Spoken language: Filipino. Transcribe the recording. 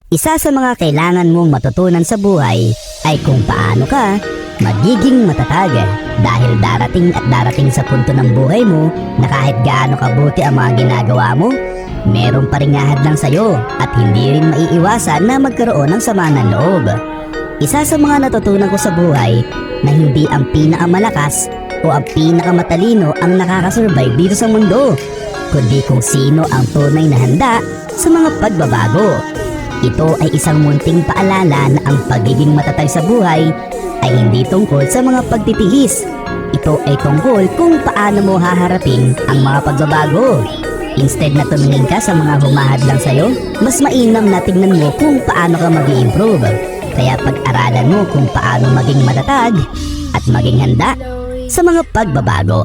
Isa sa mga kailangan mong matutunan sa buhay ay kung paano ka magiging matatag, dahil darating at darating sa punto ng buhay mo na kahit gaano kabuti ang mga ginagawa mo, meron pa ring hahadlang sa'yo at hindi rin maiiwasan na magkaroon ng sama ng loob. Isa sa mga natutunan ko sa buhay na hindi ang pinakamalakas o ang pinakamatalino ang nakakasurvive dito sa mundo, kundi kung sino ang tunay na handa sa mga pagbabago. Ito ay isang munting paalala na ang pagiging matatag sa buhay ay hindi tungkol sa mga pagtitiis. Ito ay tungkol kung paano mo haharapin ang mga pagbabago. Instead na tumingin ka sa mga humahadlang sa'yo, mas mainam na tingnan mo kung paano ka mag-i-improve. Kaya pag-aralan mo kung paano maging matatag at maging handa sa mga pagbabago.